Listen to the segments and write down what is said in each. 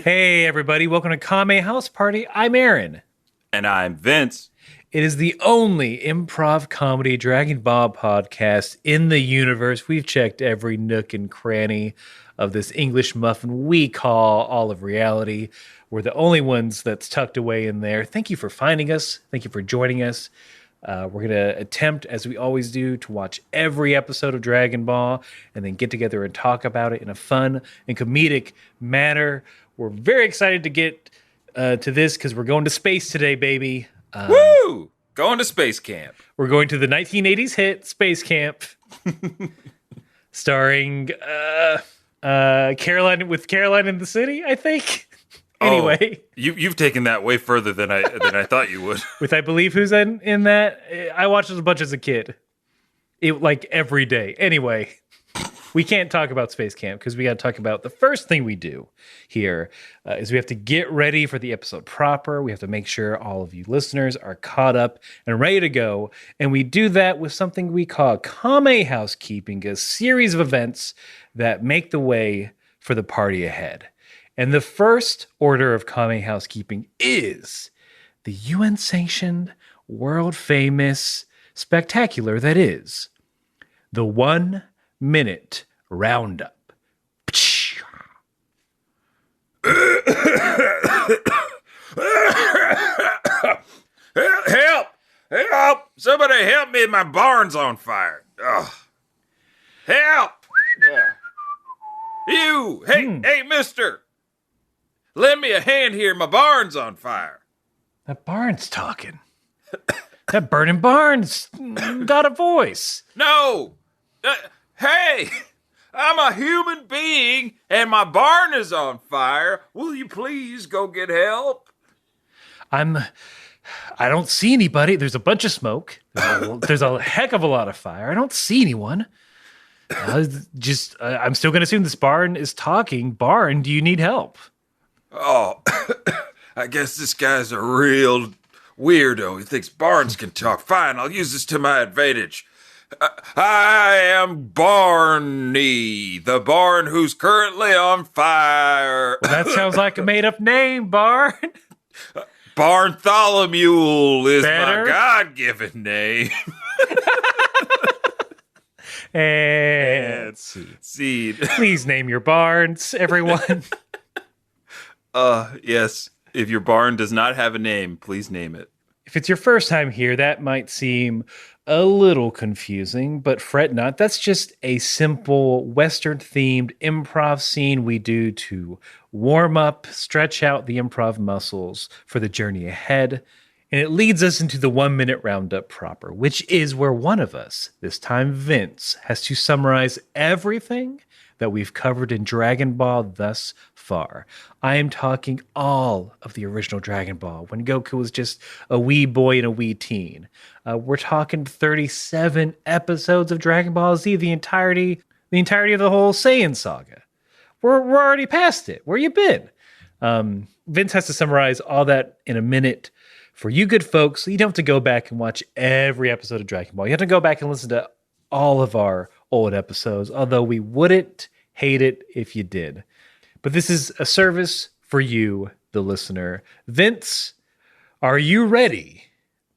Hey, everybody. Welcome to Kame House Party. I'm Aaron. And I'm Vince. It is the only improv comedy Dragon Ball podcast in the universe. We've checked every nook and cranny of this English muffin we call all of reality. We're the only ones that's tucked away in there. Thank you for finding us. Thank you for joining us. We're going to attempt, as we always do, to watch every episode of Dragon Ball and then get together and talk about it in a fun and comedic manner. We're very excited to get to this because we're going to space today, baby. Woo! Going to space camp. We're going to the 1980s hit Space Camp, starring Caroline in the City, I think. Anyway, you've taken that way further than I thought you would. With I believe who's in that. I watched it a bunch as a kid. It like every day. Anyway, we can't talk about Space Camp because we got to talk about the first thing we do here is we have to get ready for the episode proper. We have to make sure all of you listeners are caught up and ready to go. And we do that with something we call Kame Housekeeping, a series of events that make the way for the party ahead. And the first order of Kame Housekeeping is the UN-sanctioned, world-famous spectacular that is the 1 minute roundup. Help! Help! Somebody help me! My barn's on fire. Ugh. Help! You! Hey, mister! Lend me a hand here. My barn's on fire. That barn's talking. That burning barn's got a voice. No! Hey! I'm a human being, and my barn is on fire. Will you please go get help? I don't see anybody. There's a bunch of smoke. There's a heck of a lot of fire. I don't see anyone. I'm still going to assume this barn is talking. Barn, do you need help? Oh, I guess this guy's a real weirdo. He thinks barns can talk. Fine, I'll use this to my advantage. I am Barney, the barn who's currently on fire. Well, that sounds like a made-up name, Barn. Bartholomew is Better? my God-given name. And seed. Please name your barns, everyone. Yes. If your barn does not have a name, please name it. If it's your first time here, that might seem a little confusing, but fret not. That's just a simple Western-themed improv scene we do to warm up, stretch out the improv muscles for the journey ahead. And it leads us into the 1 minute roundup proper, which is where one of us, this time Vince, has to summarize everything that we've covered in Dragon Ball thus far. I am talking all of the original Dragon Ball, when Goku was just a wee boy and a wee teen. We're talking 37 episodes of Dragon Ball Z, the entirety of the whole Saiyan saga. We're already past it. Where you been? Vince has to summarize all that in a minute for you good folks, so you don't have to go back and watch every episode of Dragon Ball. You have to go back and listen to all of our old episodes, although we wouldn't hate it if you did. But this is a service for you, the listener. Vince, are you ready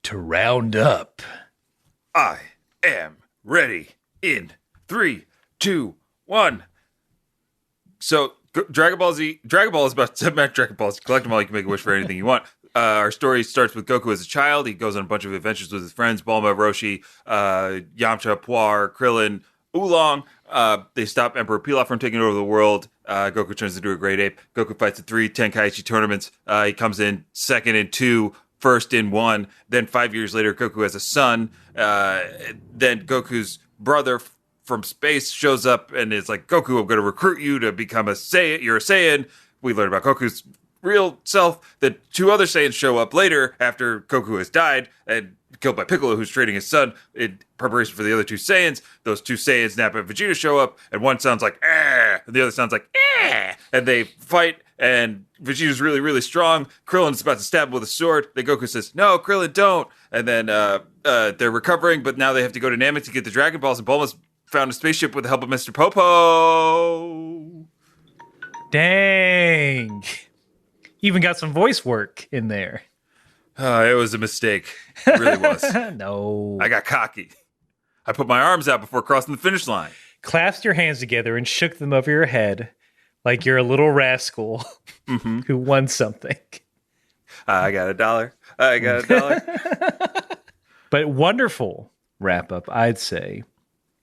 to round up? I am ready in 3, 2, 1. So, Dragon Ball is about to met Dragon Balls. Collect them all. You can make a wish for anything you want. Our story starts with Goku as a child. He goes on a bunch of adventures with his friends, Bulma, Roshi, Yamcha, Puar, Krillin, Oolong. They stop Emperor Pilaf from taking over the world. Goku turns into a great ape. Goku fights at 3 Tenkaichi tournaments. He comes in second in 2, first in 1. Then 5 years later, Goku has a son. Then Goku's brother from space shows up and is like, Goku, I'm going to recruit you to become a Saiyan. You're a Saiyan. We learn about Goku's real self. Then 2 other Saiyans show up later after Goku has died and killed by Piccolo, who's training his son in preparation for the other 2 Saiyans. Those 2 Saiyans, Nappa and Vegeta, show up, and one sounds like, and the other sounds like, and they fight, and Vegeta's really, really strong. Krillin's about to stab him with a sword. Then Goku says, no, Krillin, don't. And then they're recovering, but now they have to go to Namek to get the Dragon Balls, and Bulma's found a spaceship with the help of Mr. Popo. Dang. Even got some voice work in there. It was a mistake. It really was. No. I got cocky. I put my arms out before crossing the finish line. Clasped your hands together and shook them over your head like you're a little rascal who won something. I got $1. I got $1. But wonderful wrap up, I'd say.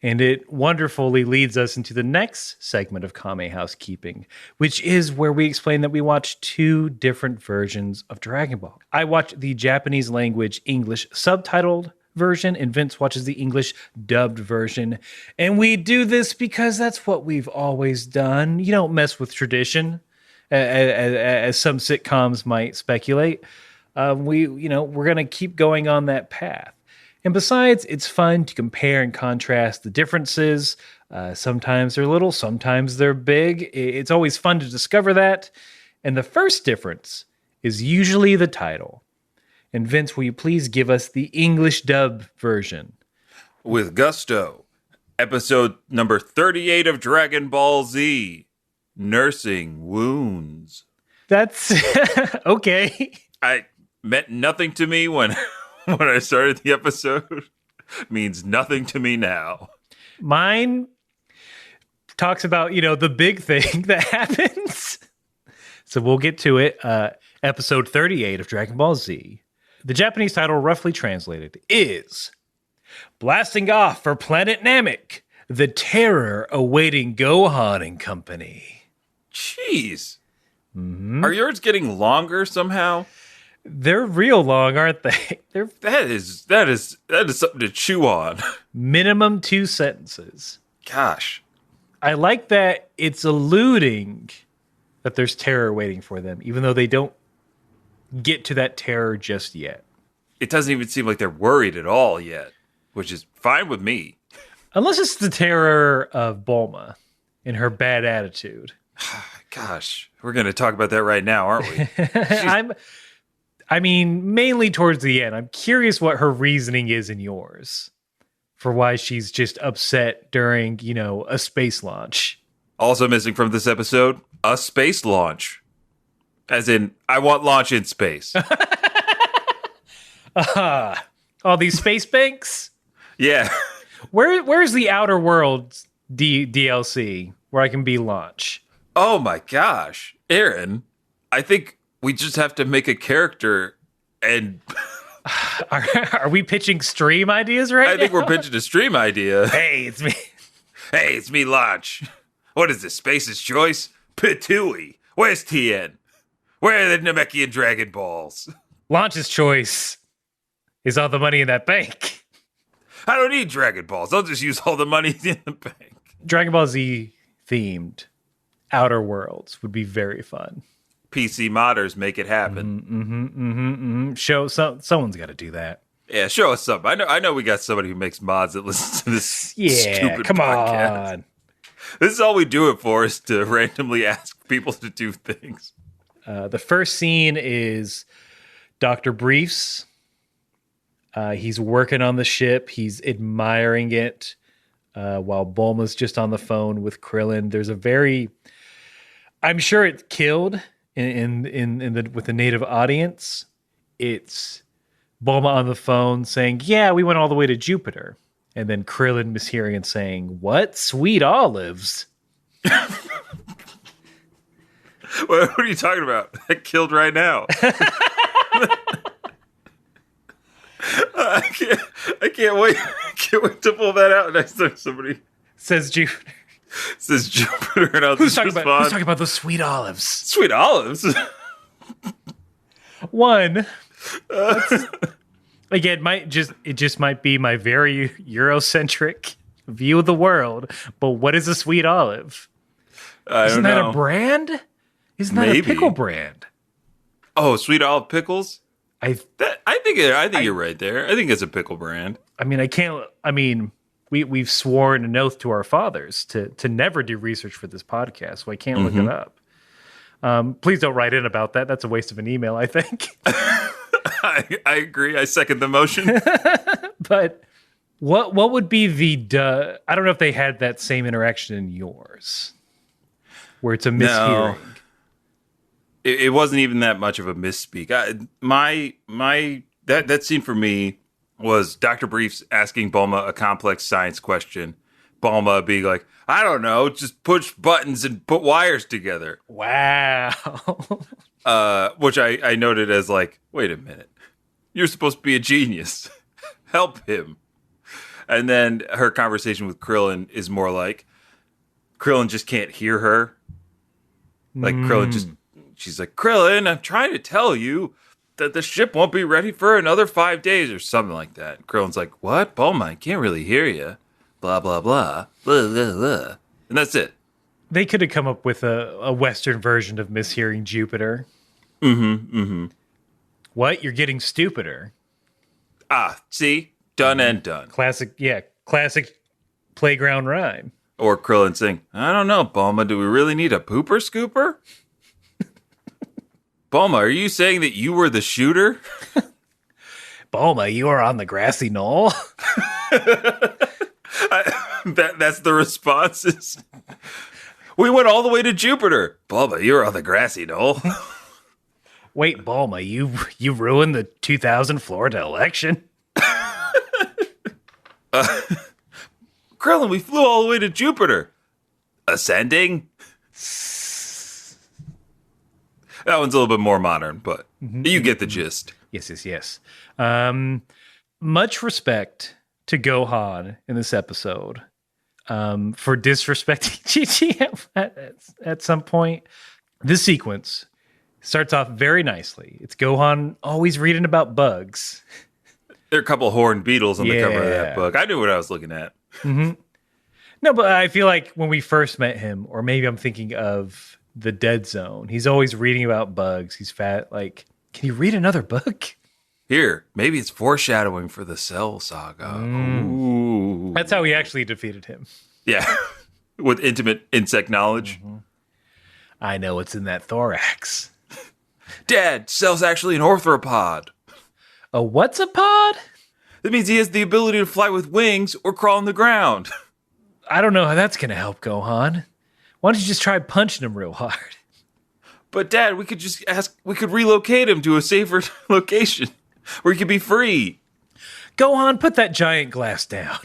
And it wonderfully leads us into the next segment of Kame Housekeeping, which is where we explain that we watch two different versions of Dragon Ball. I watch the Japanese language English subtitled version, and Vince watches the English dubbed version. And we do this because that's what we've always done. You don't mess with tradition, as some sitcoms might speculate. We're going to keep going on that path. And besides, it's fun to compare and contrast the differences. Sometimes they're little, sometimes they're big. It's always fun to discover that. And the first difference is usually the title. And Vince, will you please give us the English dub version? With gusto. Episode number 38 of Dragon Ball Z. Nursing Wounds. That's okay. I meant nothing to me when I started the episode. Means nothing to me now. Mine talks about, the big thing that happens. So we'll get to it. Episode 38 of Dragon Ball Z. The Japanese title, roughly translated, is Blasting Off for Planet Namek, the terror awaiting Gohan and company. Jeez. Are yours getting longer somehow? They're real long, aren't they? That is something to chew on. Minimum 2 sentences. Gosh. I like that it's alluding that there's terror waiting for them, even though they don't get to that terror just yet. It doesn't even seem like they're worried at all yet, which is fine with me. Unless it's the terror of Bulma and her bad attitude. Gosh, we're going to talk about that right now, aren't we? Mainly towards the end. I'm curious what her reasoning is in yours for why she's just upset during, a space launch. Also missing from this episode, a space launch. As in, I want launch in space. All these space banks? Yeah. Where's the Outer Worlds DLC where I can be launch? Oh my gosh. Aaron, I think we just have to make a character and... Are we pitching stream ideas right now? I think we're pitching a stream idea. Hey, it's me. Hey, it's me, Launch. What is this, Space's Choice? Patooey. Where's Tien? Where are the Namekian Dragon Balls? Launch's choice is all the money in that bank. I don't need Dragon Balls. I'll just use all the money in the bank. Dragon Ball Z themed Outer Worlds would be very fun. PC modders make it happen. Show someone's got to do that. Yeah, show us something. I know we got somebody who makes mods that listens to this stupid come podcast. on. This is all we do it for, is to randomly ask people to do things. The first scene is Dr. Briefs. He's working on the ship. He's admiring it while Bulma's just on the phone with Krillin. There's a very... I'm sure it's killed with the native audience. It's Bulma on the phone saying, yeah, we went all the way to Jupiter. And then Krillin mishearing and saying, what? Sweet olives? What are you talking about? I killed right now. I can't wait. I can't wait to pull that out next time somebody says Jupiter. Says Jupiter, and I'll who's just respond. Who's talking about those sweet olives? Sweet olives. One. Again, it just might be my very Eurocentric view of the world. But what is a sweet olive? Isn't that a brand? Isn't that a pickle brand? Oh, sweet olive pickles. I think you're right there. I think it's a pickle brand. We've sworn an oath to our fathers to never do research for this podcast, so I can't look it up. Please don't write in about that. That's a waste of an email, I think. I agree. I second the motion. But what would be the... I don't know if they had that same interaction in yours, where it's a mishearing. it wasn't even that much of a misspeak. That scene for me was Dr. Briefs asking Bulma a complex science question. Bulma being like, I don't know, just push buttons and put wires together. Wow. Which I noted as like, wait a minute. You're supposed to be a genius. Help him. And then her conversation with Krillin is more like, Krillin just can't hear her. Like, she's like, Krillin, I'm trying to tell you that the ship won't be ready for another 5 days or something like that. Krillin's like, what? Bulma, I can't really hear you. Blah, blah, blah. Blah, blah, blah. And that's it. They could have come up with a Western version of mishearing Jupiter. What? You're getting stupider. Ah, see? Done and done. Classic playground rhyme. Or Krillin saying, I don't know, Bulma, do we really need a pooper scooper? Bulma, are you saying that you were the shooter? Bulma, you are on the grassy knoll. That's the responses. We went all the way to Jupiter. Bulma, you were on the grassy knoll. Wait, Bulma, you ruined the 2000 Florida election. Krillin, we flew all the way to Jupiter. Ascending? That one's a little bit more modern, but you get the gist. Yes. Much respect to Gohan in this episode for disrespecting Chi-Chi at some point. This sequence starts off very nicely. It's Gohan always reading about bugs. There are a couple horned beetles on the cover of that book. I knew what I was looking at. No, but I feel like when we first met him, or maybe I'm thinking of the Dead Zone, he's always reading about bugs. He's fat. Like, can you read another book? Here, maybe it's foreshadowing for the Cell Saga. Ooh. That's how he actually defeated him. Yeah, with intimate insect knowledge. I know what's in that thorax. Dad, Cell's actually an arthropod. A what's a pod? That means he has the ability to fly with wings or crawl on the ground. I don't know how that's going to help Gohan. Why don't you just try punching him real hard? But Dad, we could relocate him to a safer location where he could be free. Gohan, put that giant glass down.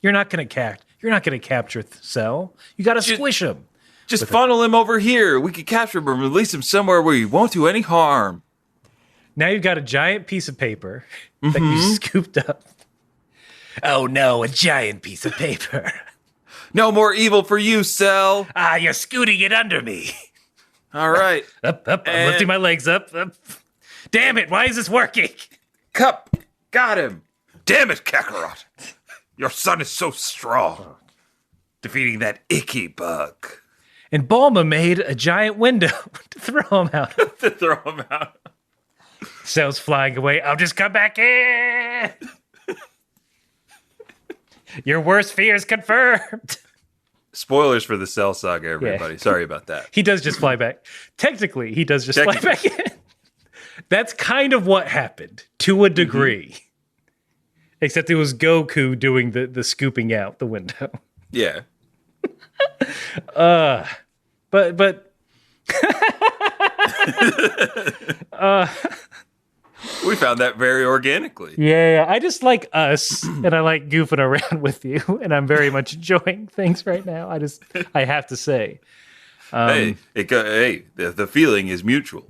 You're not going to capture Cell. You got to squish him. Just funnel him over here. We could capture him and release him somewhere where he won't do any harm. Now you've got a giant piece of paper that you scooped up. Oh no, a giant piece of paper. No more evil for you, Cell. Ah, you're scooting it under me. All right. Up. I'm lifting my legs up. Damn it, why is this working? Cup, got him. Damn it, Kakarot. Your son is so strong. Defeating that icky bug. And Bulma made a giant window to throw him out. Cell's flying away. I'll just come back in. Your worst fears confirmed. Spoilers for the Cell Saga, everybody. Yeah. Sorry about that. He does just fly back. Technically, he does just fly back in. That's kind of what happened, to a degree. Except it was Goku doing the scooping out the window. Yeah. But we found that very organically. Yeah, I just like us, and I like goofing around with you, and I'm very much enjoying things right now. I have to say. The feeling is mutual.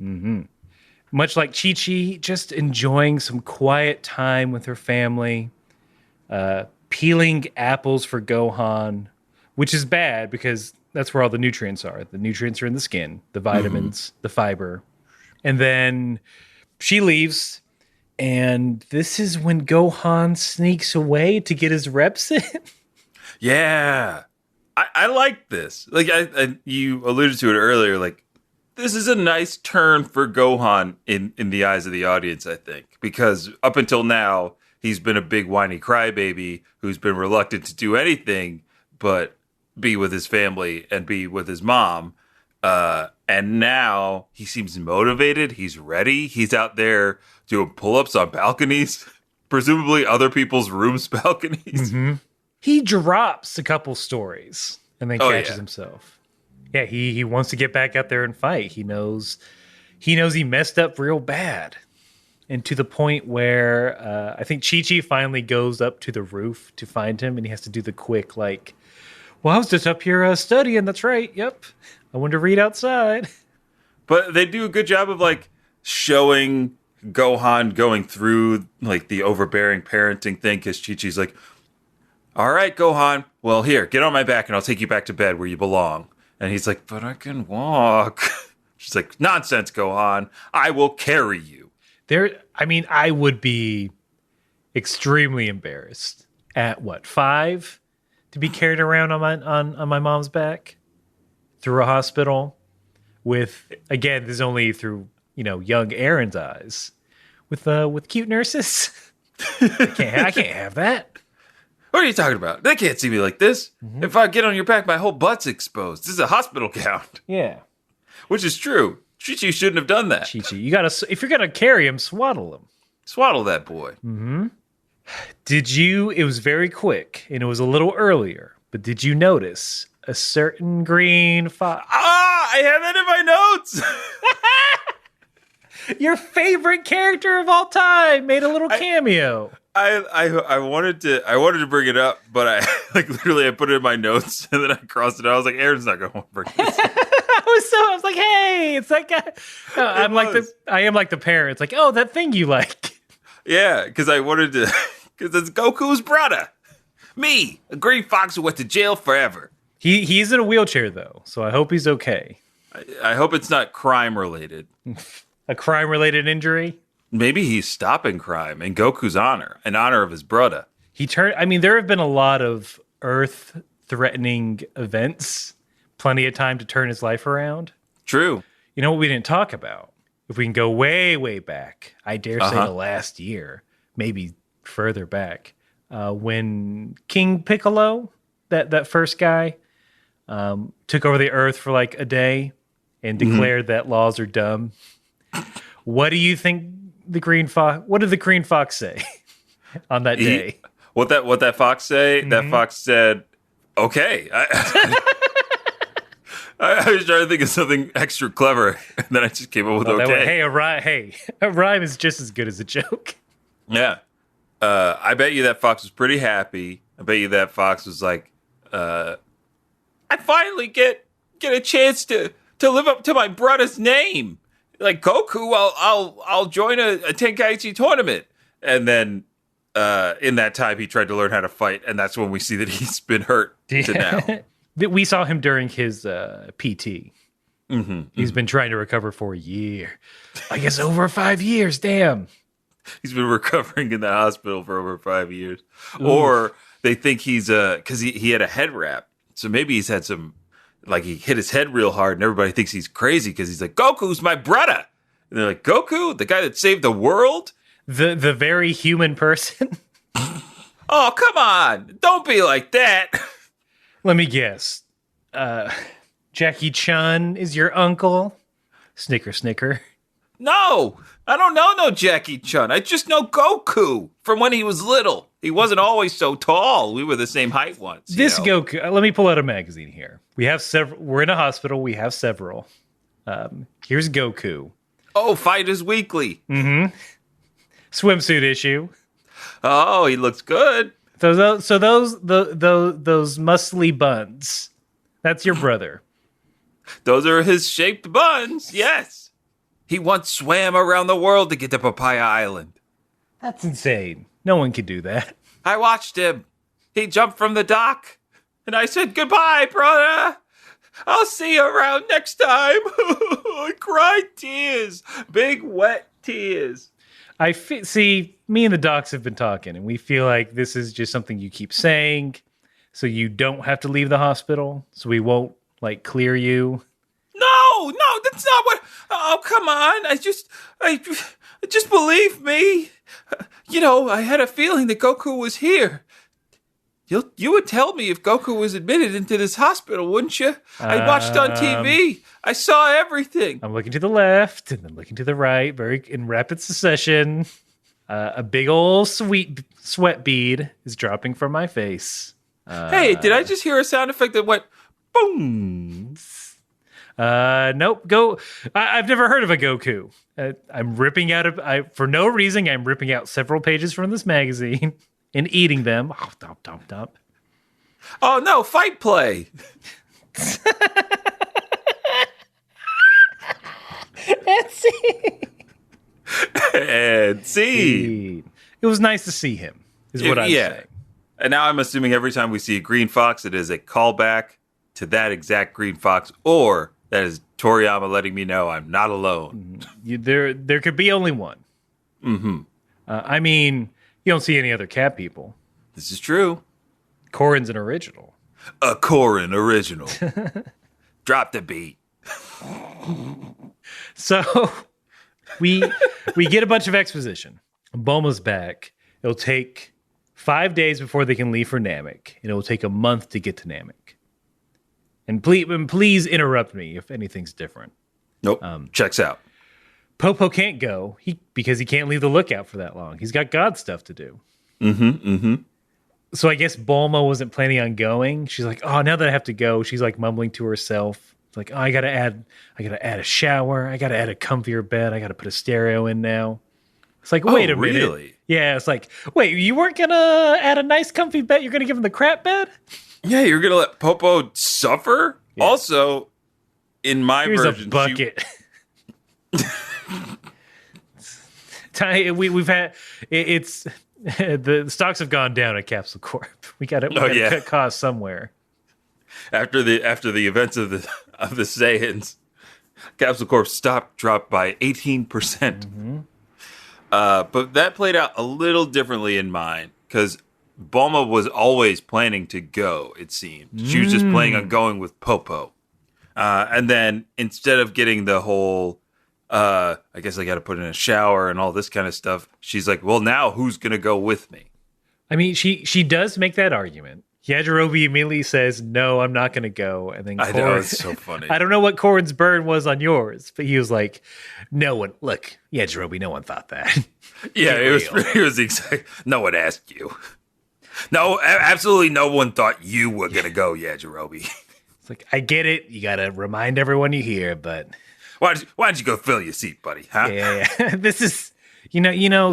Much like Chi-Chi, just enjoying some quiet time with her family, peeling apples for Gohan, which is bad because that's where all the nutrients are. The nutrients are in the skin, the vitamins, the fiber. And then she leaves, and this is when Gohan sneaks away to get his reps in. Yeah. I like this. Like you alluded to it earlier, like this is a nice turn for Gohan in the eyes of the audience, I think. Because up until now, he's been a big whiny crybaby who's been reluctant to do anything but be with his family and be with his mom. And now he seems motivated. He's ready. He's out there doing pull-ups on balconies, presumably other people's rooms' balconies. He drops a couple stories and then catches himself. Yeah, he wants to get back out there and fight. He knows He knows he messed up real bad. And to the point where I think Chi-Chi finally goes up to the roof to find him, and he has to do the quick, like, well, I was just up here studying. That's right. Yep. I wanted to read outside. But they do a good job of like showing Gohan going through like the overbearing parenting thing because Chi-Chi's like, all right, Gohan, well, here, get on my back and I'll take you back to bed where you belong. And he's like, but I can walk. She's like, nonsense, Gohan. I will carry you. I would be extremely embarrassed at what, 5 to be carried around on my mom's back through a hospital with, again, this is only through, young Aaron's eyes with cute nurses. I can't have that. What are you talking about? They can't see me like this. Mm-hmm. If I get on your back, my whole butt's exposed. This is a hospital gown. Yeah. Which is true. Chi-Chi shouldn't have done that. Chi-Chi, if you're going to carry him, swaddle him. Swaddle that boy. Mm-hmm. It was very quick, and it was a little earlier, but did you notice a certain green fox? I have that in my notes. Your favorite character of all time made a little cameo. I wanted to bring it up, but I literally put it in my notes and then I crossed it out. I was like, Aaron's not going to bring this. I was like, hey, it's that guy. I am like the parent. It's like, oh, that thing you like. Yeah, because it's Goku's brother. Me, a green fox who went to jail forever. He's in a wheelchair though, so I hope he's okay. I hope it's not crime related. A crime related injury? Maybe he's stopping crime in Goku's honor, in honor of his brother. There have been a lot of Earth-threatening events. Plenty of time to turn his life around. True. You know what we didn't talk about? If we can go way, way back, I dare say the last year, maybe further back, when King Piccolo, that first guy, took over the Earth for like a day and declared that laws are dumb. What do you think what did the Green Fox say on that day? What that fox say? Mm-hmm. That fox said, okay. I was trying to think of something extra clever, and then I just came up with okay. A rhyme is just as good as a joke. Yeah. I bet you that fox was pretty happy. I bet you that fox was like, I finally get a chance to live up to my brother's name. Like Goku, I'll join a Tenkaichi tournament. And then in that time, he tried to learn how to fight, and that's when we see that he's been hurt to now. We saw him during his PT. Mm-hmm, He's been trying to recover for a year. I guess over 5 years, damn. He's been recovering in the hospital for over 5 years. Ooh. Or they think he's, because he had a head wrap. So maybe he's had some, like he hit his head real hard and everybody thinks he's crazy because he's like, Goku's my brother. And they're like, Goku, the guy that saved the world? The very human person? Oh, come on. Don't be like that. Let me guess. Jackie Chun is your uncle? Snicker, snicker. No, I don't know no Jackie Chun. I just know Goku from when he was little. He wasn't always so tall. We were the same height once. Goku, let me pull out a magazine here. We have several. We're in a hospital. We have several. Here's Goku. Oh, Fighters Weekly. Mm-hmm. Swimsuit issue. Oh, he looks good. So those muscly buns, that's your brother. Those are his shaped buns, yes. He once swam around the world to get to Papaya Island. That's insane. No one could do that. I watched him. He jumped from the dock, and I said, goodbye, brother. I'll see you around next time. I cried tears, big wet tears. See, me and the docs have been talking, and we feel like this is just something you keep saying, so you don't have to leave the hospital, so we won't, clear you. No, that's not what... Oh, come on. I just believe me. I had a feeling that Goku was here. You would tell me if Goku was admitted into this hospital, wouldn't you? I watched on TV. I saw everything. I'm looking to the left and then looking to the right, very in rapid succession. A big old sweat bead is dropping from my face. Hey, did I just hear a sound effect that went boom? Nope. Go. I've never heard of a Goku. I'm ripping out for no reason. I'm ripping out several pages from this magazine and eating them. Oh, dump, dump, dump. Oh no, fight play. Let's see. And see. It was nice to see him. Is what I'm saying. And now I'm assuming every time we see a green fox, it is a callback to that exact green fox, or that is Toriyama letting me know I'm not alone. There could be only one. Mm-hmm. I mean, you don't see any other cat people. This is true. Korin's an original. A Korin original. Drop the beat. So we get a bunch of exposition. Bulma's back. It'll take 5 days before they can leave for Namek, and it will take a month to get to Namek. And please interrupt me if anything's different. Nope. Checks out. Popo can't go because he can't leave the lookout for that long. He's got God stuff to do. Mm-hmm. Mm-hmm. So I guess Bulma wasn't planning on going. She's like, oh, now that I have to go, she's like mumbling to herself. It's like, oh, I gotta add a shower. I gotta add a comfier bed. I gotta put a stereo in now. It's like, wait a minute. Really? Yeah, it's like, wait, you weren't gonna add a nice comfy bed? You're gonna give him the crap bed? Yeah, you're gonna let Popo suffer? Yeah. Also, in my Here's version, a bucket. We've had it's the stocks have gone down at Capsule Corp. We got to cut costs somewhere. After the events of the Saiyans, Capsule Corp stock dropped by 18%. Mm-hmm. But that played out a little differently in mine because Bulma was always planning to go. It seemed she was just planning on going with Popo, and then instead of getting the whole. I guess I got to put in a shower and all this kind of stuff. She's like, well, now who's going to go with me? I mean, she does make that argument. Yajirobe immediately says, no, I'm not going to go. And then I know, it's so funny. I don't know what Korin's burn was on yours, but he was like, no one, look, Yajirobe, no one thought that. Yeah, it was exact. No one asked you. No, absolutely no one thought you were going to go, Yajirobe. It's like, I get it. You got to remind everyone you hear, but... Why don't you go fill your seat, buddy? Huh? Yeah. This is,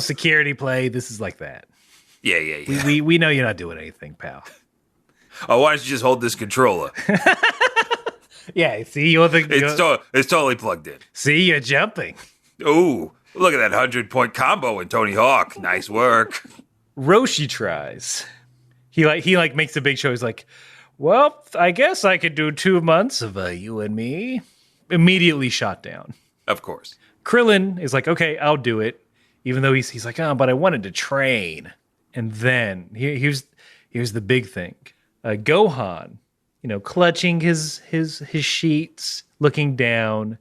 security play. This is like that. Yeah. We know you're not doing anything, pal. Oh, why don't you just hold this controller? Yeah, see, it's totally plugged in. See, you're jumping. Ooh, look at that 100-point combo in Tony Hawk. Nice work. Roshi tries. He makes a big show. He's like, well, I guess I could do 2 months of you and me. Immediately shot down. Of course. Krillin is like, okay, I'll do it. Even though he's like, oh, but I wanted to train. And then here's the big thing. Gohan, clutching his sheets, looking down,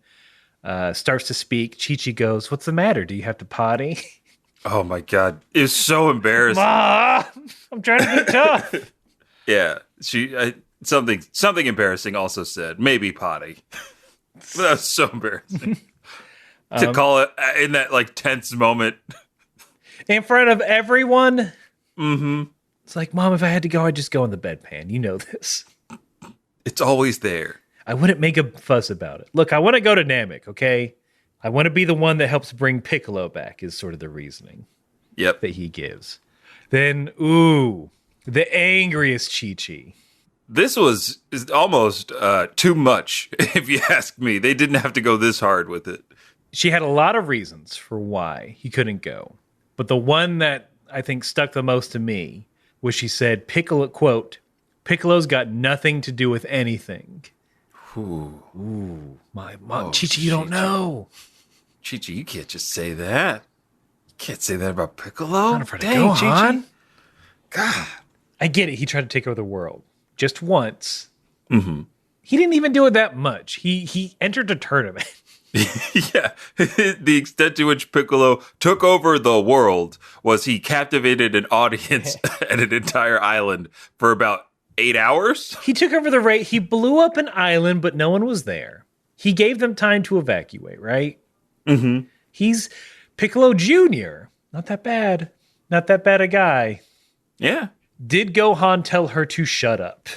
starts to speak. Chi-Chi goes, what's the matter? Do you have to potty? Oh my God. It was so embarrassing. Ma, I'm trying to be tough. Yeah. Something embarrassing also said, maybe potty. That was so embarrassing. To call it in that tense moment. In front of everyone. Mm-hmm. It's like, Mom, if I had to go, I'd just go in the bedpan. You know this. It's always there. I wouldn't make a fuss about it. Look, I want to go to Namek, okay? I want to be the one that helps bring Piccolo back is sort of the reasoning. Yep. That he gives. Then, the angriest Chi-Chi. This is almost too much, if you ask me. They didn't have to go this hard with it. She had a lot of reasons for why he couldn't go. But the one that I think stuck the most to me was she said, Piccolo, quote, Piccolo's got nothing to do with anything. Ooh. My mom. Chi-Chi, you don't know. Chi-Chi, you can't just say that. You can't say that about Piccolo. Not in front of Gohan. Chi-Chi. God. I get it. He tried to take over the world. Just once. Mm-hmm. He didn't even do it that much. He entered a tournament. Yeah. The extent to which Piccolo took over the world was he captivated an audience at an entire island for about 8 hours. He took over the raid. He blew up an island, but no one was there. He gave them time to evacuate, right? Mm-hmm. He's Piccolo Jr. Not that bad. Not that bad a guy. Yeah. Did Gohan tell her to shut up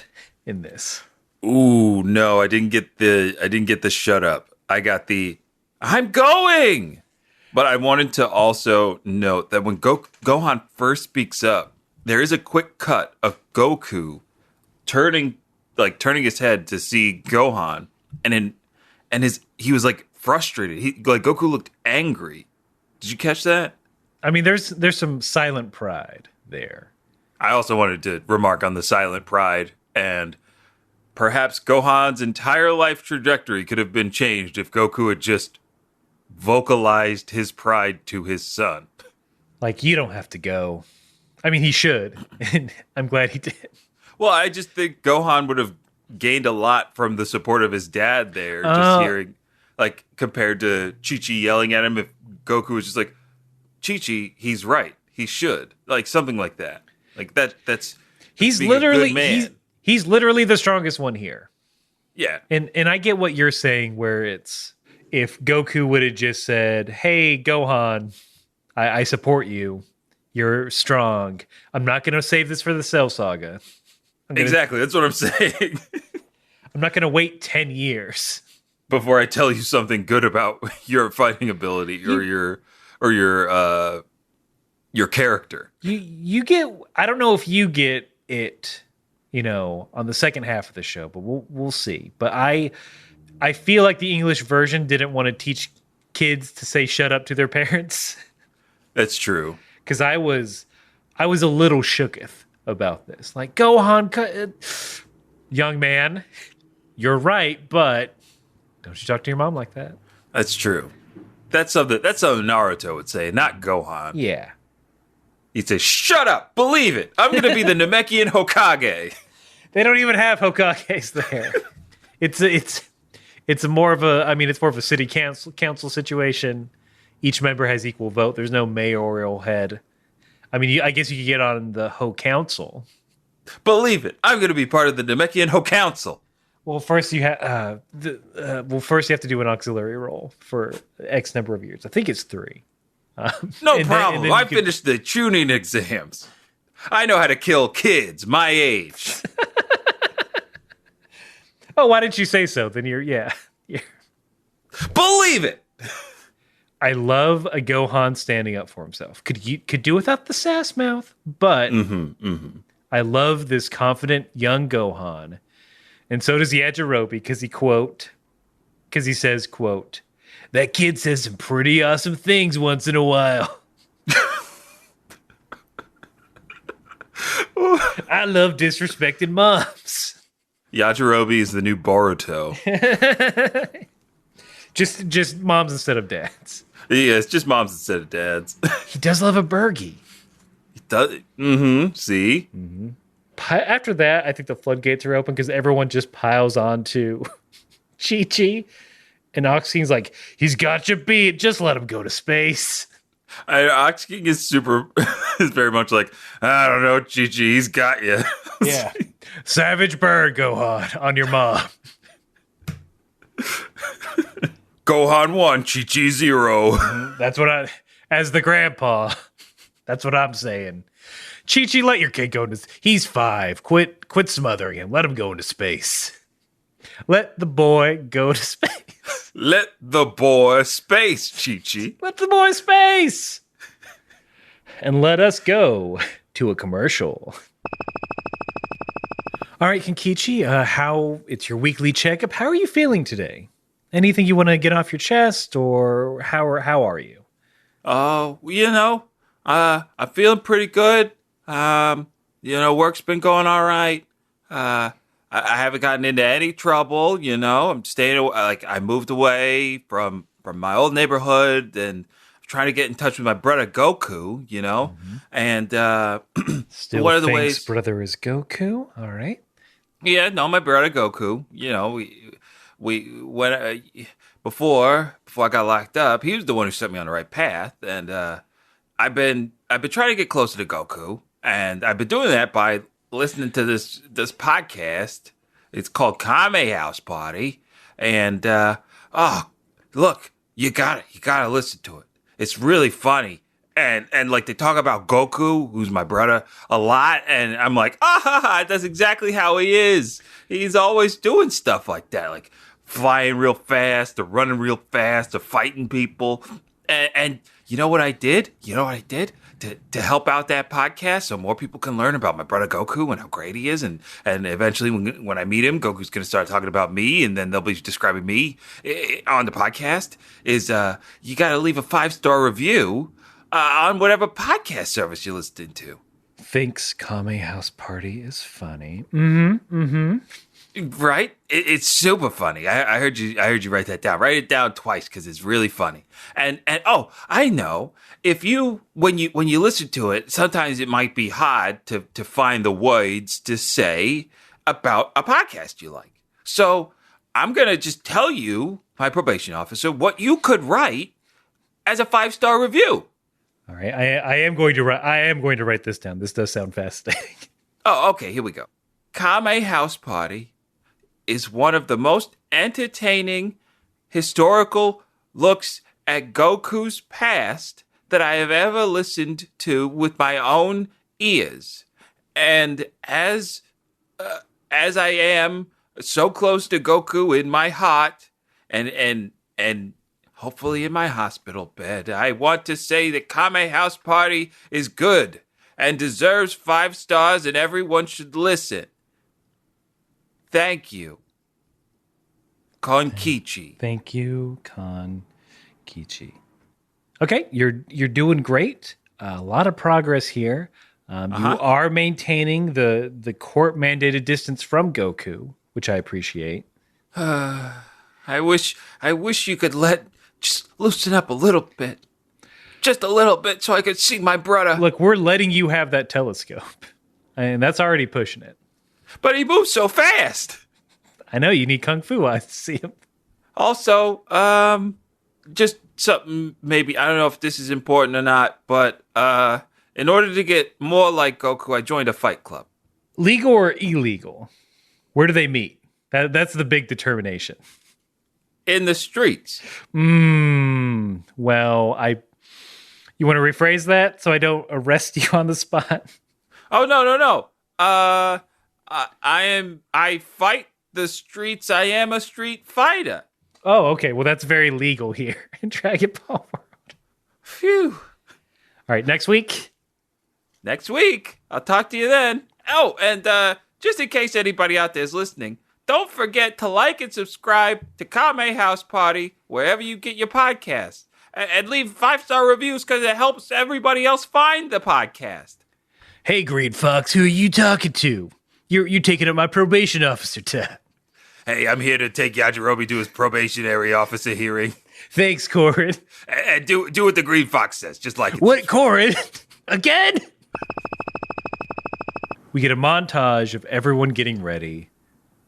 in this? Ooh, no, I didn't get the shut up. I got the I'm going. But I wanted to also note that when Gohan first speaks up, there is a quick cut of Goku turning turning his head to see Gohan, and his he was like frustrated. Goku looked angry. Did you catch that? I mean, there's some silent pride there. I also wanted to remark on the silent pride, and perhaps Gohan's entire life trajectory could have been changed if Goku had just vocalized his pride to his son. Like, you don't have to go. I mean, he should, and I'm glad he did. Well, I just think Gohan would have gained a lot from the support of his dad there, just hearing, like, compared to Chi-Chi yelling at him. If Goku was just like, Chi-Chi, he's right. He should. Like, something like that. Like, that's he's being a literally good man. he's literally the strongest one here. Yeah. And I get what you're saying, where it's if Goku would have just said, "Hey, Gohan, I support you. You're strong. I'm not going to save this for the Cell Saga. Exactly. That's what I'm saying. I'm not going to wait 10 years Before I tell you something good about your fighting ability or your character." You get. I don't know if you get it, on the second half of the show, but we'll see. But I feel like the English version didn't want to teach kids to say "shut up" to their parents. That's true. Because I was a little shooketh about this. Like, Gohan, young man, you're right, but don't you talk to your mom like that. That's true. That's something Naruto would say, not Gohan. Yeah. He'd say, "Shut up, believe it. I'm going to be the Namekian Hokage." They don't even have Hokages there. It's more of a city council situation. Each member has equal vote. There's no mayoral head. I mean, I guess you could get on the Ho Council. Believe it. I'm going to be part of the Namekian Ho Council. Well, first you have first you have to do an auxiliary role for X number of years. I think it's 3. No problem. I finished the tuning exams. I know how to kill kids my age. Oh, why didn't you say so? Then you're. Believe it. I love a Gohan standing up for himself. Could do without the sass mouth, but I love this confident young Gohan, and so does Yajirobe because he says, "quote That kid says some pretty awesome things once in a while." I love disrespecting moms. Yajirobe is the new Boruto. Just moms instead of dads. Yeah, it's just moms instead of dads. He does love a burgie. He does. Mm-hmm. See? Mm-hmm. After that, I think the floodgates are open because everyone just piles on to Chi-Chi. And Ox King's like, he's got you beat. Just let him go to space. Ox King is is very much like, I don't know, Chi-Chi, he's got you. Yeah. Savage bird, Gohan, on your mom. Gohan 1, Chi-Chi 0. That's what as the grandpa, that's what I'm saying. Chi-Chi, let your kid go he's 5. Quit smothering him. Let him go into space. Let the boy go to space. Let the boy space, Chi-Chi. Let the boy space. And let us go to a commercial. All right, Kenkichi, it's your weekly checkup. How are you feeling today? Anything you want to get off your chest, or how are you? Oh, I'm feeling pretty good. Work's been going all right. I haven't gotten into any trouble. I'm staying away. Like, I moved away from my old neighborhood, and I'm trying to get in touch with my brother Goku. And Still one of the thinks ways brother is Goku. All right. Yeah, no, my brother Goku. We went before I got locked up. He was the one who set me on the right path, and I've been trying to get closer to Goku, and I've been doing that by listening to this podcast. It's called Kame House Party, and look, you gotta listen to it. It's really funny, and like they talk about Goku, who's my brother, a lot, and I'm like, that's exactly how he is. He's always doing stuff like that, like flying real fast or running real fast or fighting people. And you know what I did? You know what I did? To help out that podcast so more people can learn about my brother Goku and how great he is. And eventually when I meet him, Goku's going to start talking about me and then they'll be describing me on the podcast is you got to leave a 5-star review on whatever podcast service you're listening to. Thinks Kame House Party is funny. Mm-hmm. Right? It's super funny. I heard you write that down. Write it down twice because it's really funny. And oh, I know. If you when you listen to it, sometimes it might be hard to find the words to say about a podcast you like. So I'm gonna just tell you, my probation officer, what you could write as a 5-star review. All right, I am going to write this down. This does sound fascinating. Oh, okay. Here we go. Kame House Party is one of the most entertaining historical looks at Goku's past that I have ever listened to with my own ears. And as I am so close to Goku in my heart and hopefully in my hospital bed, I want to say that Kame House Party is good and deserves 5 stars and everyone should listen. Thank you. Konkichi. Thank you, Konkichi. Okay, you're doing great. A lot of progress here. You are maintaining the court mandated distance from Goku, which I appreciate. I wish you could just loosen up a little bit. Just a little bit so I could see my brother. Look, we're letting you have that telescope. And that's already pushing it. But he moves so fast. I know, you need Kung Fu eyes to see him. Also, just something maybe, I don't know if this is important or not, but in order to get more like Goku, I joined a fight club. Legal or illegal? Where do they meet? That's the big determination. In the streets. Well, you want to rephrase that so I don't arrest you on the spot? Oh, no. I fight the streets. I am a street fighter. Oh, okay. Well, that's very legal here in Dragon Ball World. Phew. All right, next week? Next week. I'll talk to you then. Oh, and just in case anybody out there is listening, don't forget to like and subscribe to Kame House Party wherever you get your podcasts. And leave 5-star reviews because it helps everybody else find the podcast. Hey, Green Fox, who are you talking to? You're taking up my probation officer tab. Hey, I'm here to take Yajirobe to his probationary officer hearing. Thanks, Corin. And do what the Green Fox says, just like it. What, Corin? Again? We get a montage of everyone getting ready.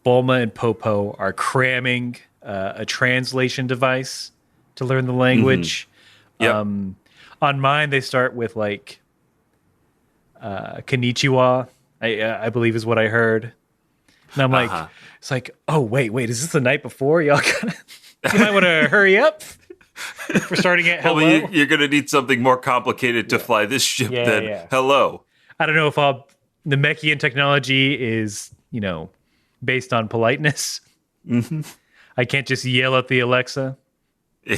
Bulma and Popo are cramming a translation device to learn the language. Mm-hmm. Yep. On mine, they start with like Konnichiwa, I believe is what I heard. And I'm like, it's like, oh, wait, is this the night before? You might want to hurry up. We're starting at hello. Well, you're going to need something more complicated to fly this ship than hello. I don't know if the Mechian technology is, based on politeness. Mm-hmm. I can't just yell at the Alexa.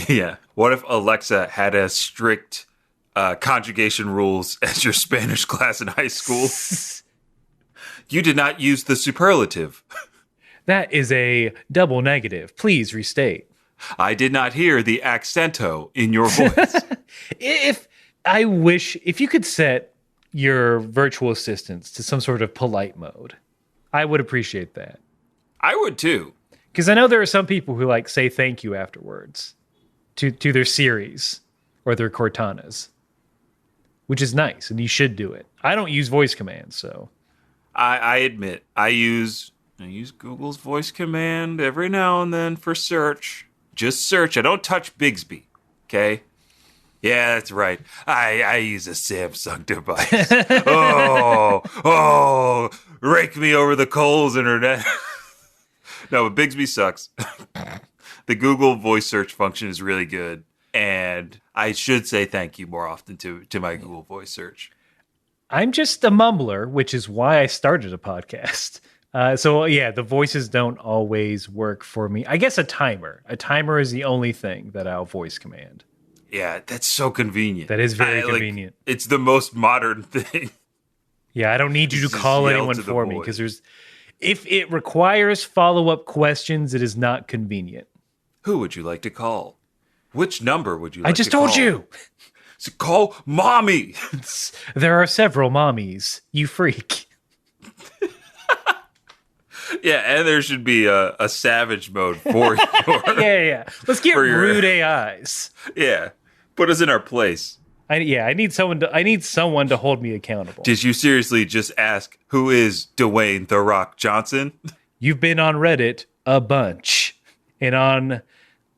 Yeah. What if Alexa had as strict conjugation rules as your Spanish class in high school? You did not use the superlative. That is a double negative. Please restate. I did not hear the accento in your voice. If you could set your virtual assistants to some sort of polite mode, I would appreciate that. I would too. Because I know there are some people who say thank you afterwards to their series or their Cortanas, which is nice, and you should do it. I don't use voice commands, so. I admit, I use Google's voice command every now and then for search. Just search. I don't touch Bixby, okay? Yeah, that's right. I use a Samsung device. Oh, rake me over the coals, internet. No, but Bixby sucks. The Google voice search function is really good. And I should say thank you more often to my Google Voice search. I'm just a mumbler, which is why I started a podcast. So yeah, the voices don't always work for me. I guess a timer. A timer is the only thing that I'll voice command. Yeah, that's so convenient. That is very convenient. It's the most modern thing. Yeah, I don't need you to Just call yell anyone to the for me voice. because if it requires follow-up questions, it is not convenient. Who would you like to call? Which number would you like I to just call? told you. So call mommy. There are several mommies. You freak. Yeah, and there should be a savage mode for your Yeah. Let's get For your- rude AIs. yeah. Put us in our place. I need someone to hold me accountable. Did you seriously just ask who is Dwayne The Rock Johnson? You've been on Reddit a bunch. And on,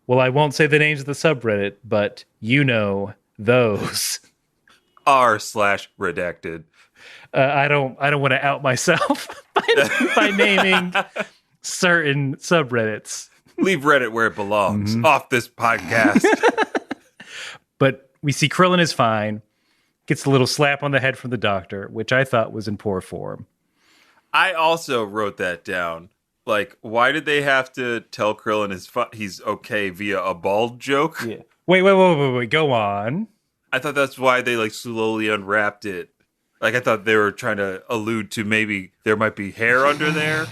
well, I won't say the names of the subreddit, but you know those. R/redacted. I don't want to out myself by naming certain subreddits. Leave Reddit where it belongs. Off this podcast. But we see Krillin is fine, gets a little slap on the head from the doctor, which I thought was in poor form. I also wrote that down. Like, why did they have to tell Krillin he's okay via a bald joke? Yeah. Wait. Go on. I thought that's why they like slowly unwrapped it. Like, I thought they were trying to allude to maybe there might be hair under there.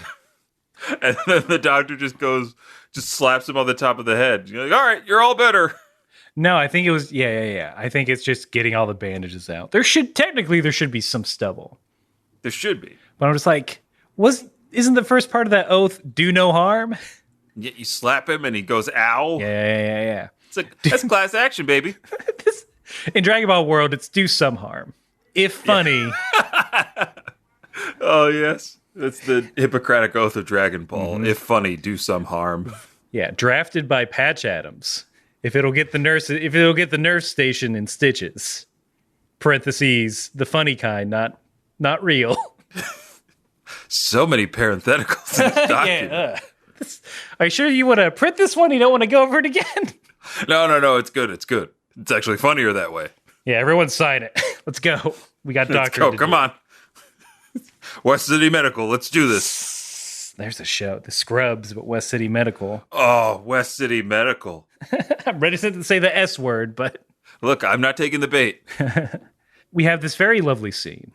And then the doctor just slaps him on the top of the head. You're like, all right, you're all better. No, I think it was yeah. I think it's just getting all the bandages out. There should be some stubble. There should be. But I'm just like, isn't the first part of that oath do no harm? Yet you slap him and he goes, ow. Yeah. It's like, that's class action, baby. In Dragon Ball World, it's do some harm. If funny. Oh, yes. That's the Hippocratic Oath of Dragon Ball. If funny, do some harm. Yeah, drafted by Patch Adams. If it'll get the nurse station in stitches. Parentheses, the funny kind, not real. So many parentheticals in this document. Are you sure you want to print this one? You don't want to go over it again? No, it's good. It's actually funnier that way. Yeah, everyone sign it. Let's go. We got Let's doctor. go. Come on. West City Medical. Let's do this. There's a show, The Scrubs, but West City Medical. Oh, West City Medical. I'm reticent to say the S word, but Look, I'm not taking the bait. we have this very lovely scene.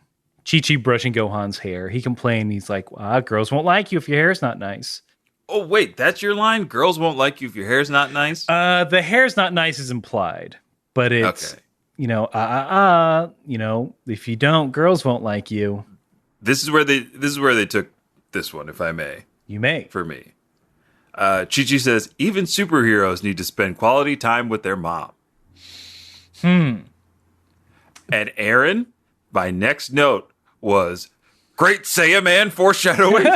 Chi-Chi brushing Gohan's hair. He complained. He's like, girls won't like you if your hair's not nice. Oh, wait, that's your line? Girls won't like you if your hair's not nice? The hair's not nice is implied, but it's, Okay. if you don't, girls won't like you. This is where they took this one, if I may, You may. for me. Chi-Chi says, even superheroes need to spend quality time with their mom. And Aaron, my next note was, great Saiyaman foreshadowing.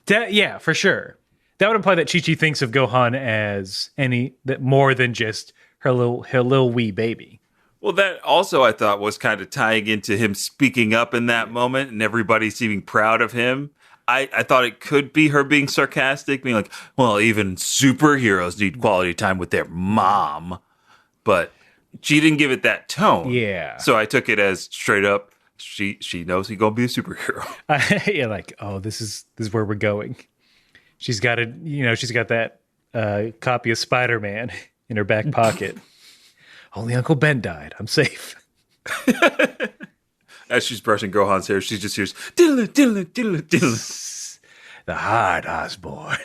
Yeah, for sure. That would imply that Chi-Chi thinks of Gohan as more than just her little wee baby. Well, that also I thought was kind of tying into him speaking up in that moment and everybody seeming proud of him. I thought it could be her being sarcastic, being like, well, even superheroes need quality time with their mom. But she didn't give it that tone. Yeah. So I took it as straight up, she knows he's going to be a superhero. Yeah, like, this is where we're going. She's got that copy of Spider-Man in her back pocket. Only Uncle Ben died. I'm safe. As she's brushing Gohan's hair, she just hears, diddle, diddle, diddle, diddle. The hard Osborne.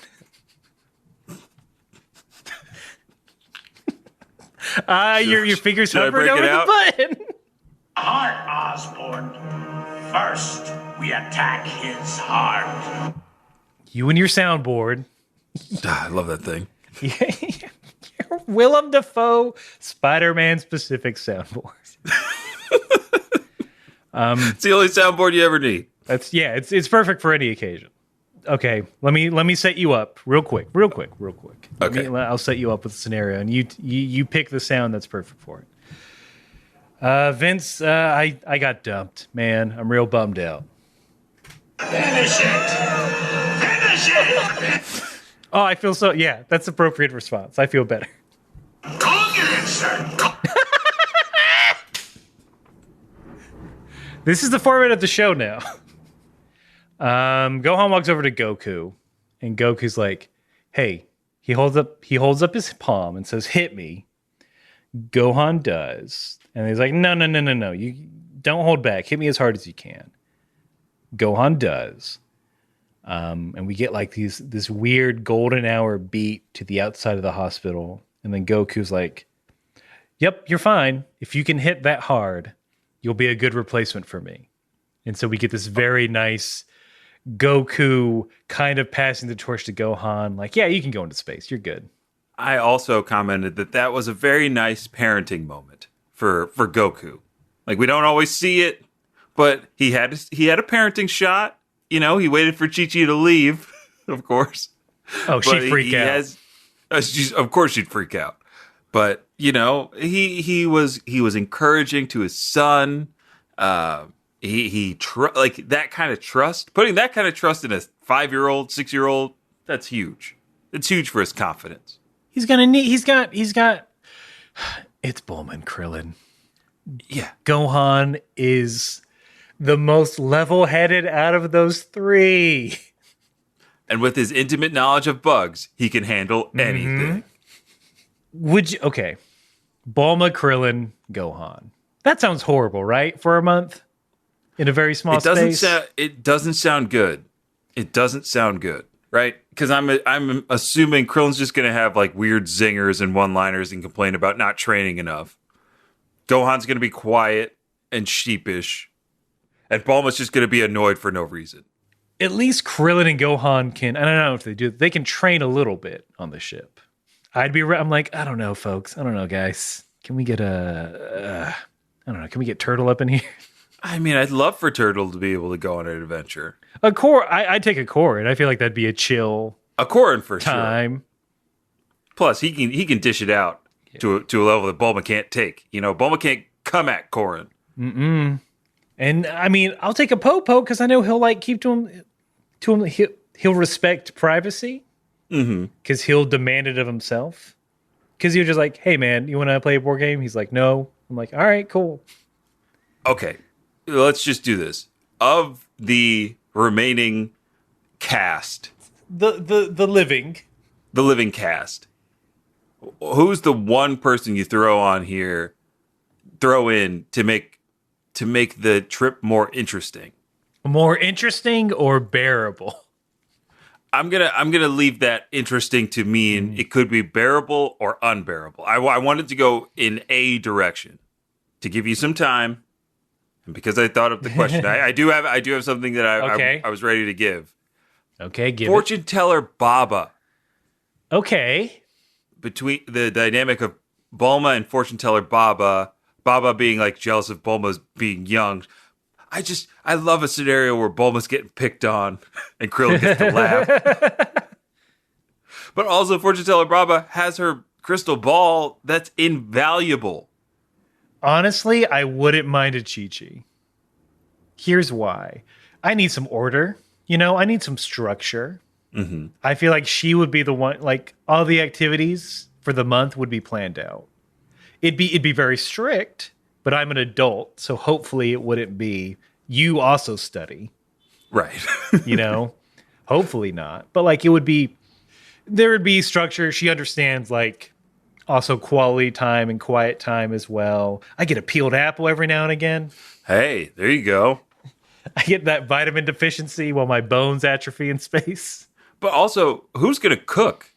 Your fingers should I hovered break over it the out? button. Heart, Osborne. First, we attack his heart. You and your soundboard. I love that thing. Your Willem Dafoe Spider-Man specific soundboard. It's the only soundboard you ever need. It's perfect for any occasion. Okay, let me set you up real quick. Okay. I'll set you up with a scenario, and you pick the sound that's perfect for it. Vince, I got dumped, man. I'm real bummed out. Finish it! Finish it! Oh, I feel so. Yeah, that's appropriate response. I feel better. Call turn. This is the format of the show now. Gohan walks over to Goku, and Goku's like, "Hey." He holds up his palm and says, "Hit me." Gohan does, and he's like, "No. You don't hold back. Hit me as hard as you can." Gohan does, and we get like this weird golden hour beat to the outside of the hospital, and then Goku's like, "Yep, you're fine. If you can hit that hard, you'll be a good replacement for me." And so we get this very nice Goku kind of passing the torch to Gohan, like, "Yeah, you can go into space. You're good." I also commented that was a very nice parenting moment for Goku. Like, we don't always see it, but he had a parenting shot. You know, he waited for Chi-Chi to leave, of course. Oh, she'd freak out. Of course she'd freak out. But, you know, he was encouraging to his son. Like that kind of trust, putting that kind of trust in a 5-year-old, 6-year-old, that's huge. It's huge for his confidence. He's got it's Bulma and Krillin. Yeah. Gohan is the most level-headed out of those three. And with his intimate knowledge of bugs, he can handle anything. Okay. Bulma, Krillin, Gohan. That sounds horrible, right? For a month? In a very small space? It doesn't sound good. It doesn't sound good, right? Because I'm assuming Krillin's just going to have like weird zingers and one-liners and complain about not training enough. Gohan's going to be quiet and sheepish. And Bulma's just going to be annoyed for no reason. At least Krillin and Gohan can, I don't know if they do, they can train a little bit on the ship. I'm like, I don't know, folks. I don't know, guys. Can we get can we get Turtle up in here? I mean, I'd love for Turtle to be able to go on an adventure. A core, I'd take a Korin. I feel like that'd be a chill A Korin for time. Sure. Plus, he can dish it out to a level that Bulma can't take. You know, Bulma can't come at Korin. And I mean, I'll take a Popo because I know he'll like keep to him. He'll respect privacy because he'll demand it of himself. Because he'll just like, "Hey man, you want to play a board game?" He's like, "No." I'm like, "All right, cool." Okay, let's just do this. Of the remaining cast, the living cast, who's the one person you throw in to make the trip more interesting? More interesting or bearable? I'm gonna leave that interesting to mean it could be bearable or unbearable. I wanted to go in a direction to give you some time, and because I thought of the question, I do have something that I was ready to give. Okay, give Fortune teller Baba. Okay. Between the dynamic of Bulma and fortune teller Baba being like jealous of Bulma's being young. I love a scenario where Bulma's getting picked on and Krillin gets to laugh. But also fortune teller Baba has her crystal ball that's invaluable. Honestly, I wouldn't mind a Chi-Chi. Here's why. I need some order. You know, I need some structure. I feel like she would be the one, like all the activities for the month would be planned out. It'd be very strict, but I'm an adult, so hopefully it wouldn't be, you also study. Right. You know? Hopefully not. But like there would be structure. She understands like also quality time and quiet time as well. I get a peeled apple every now and again. Hey, there you go. I get that vitamin deficiency while my bones atrophy in space. But also, who's going to cook?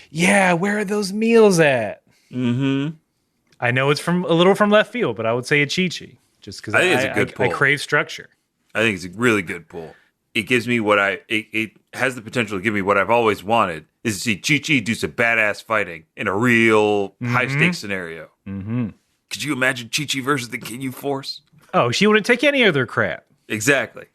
Yeah, where are those meals at? I know it's a little from left field, but I would say a Chi-Chi. Just because I think it's a good pull. I crave structure. I think it's a really good pull. It gives me it has the potential to give me what I've always wanted, is to see Chi-Chi do some badass fighting in a real high-stakes scenario. Could you imagine Chi-Chi versus the Ginyu Force? Oh, she wouldn't take any of their crap. Exactly.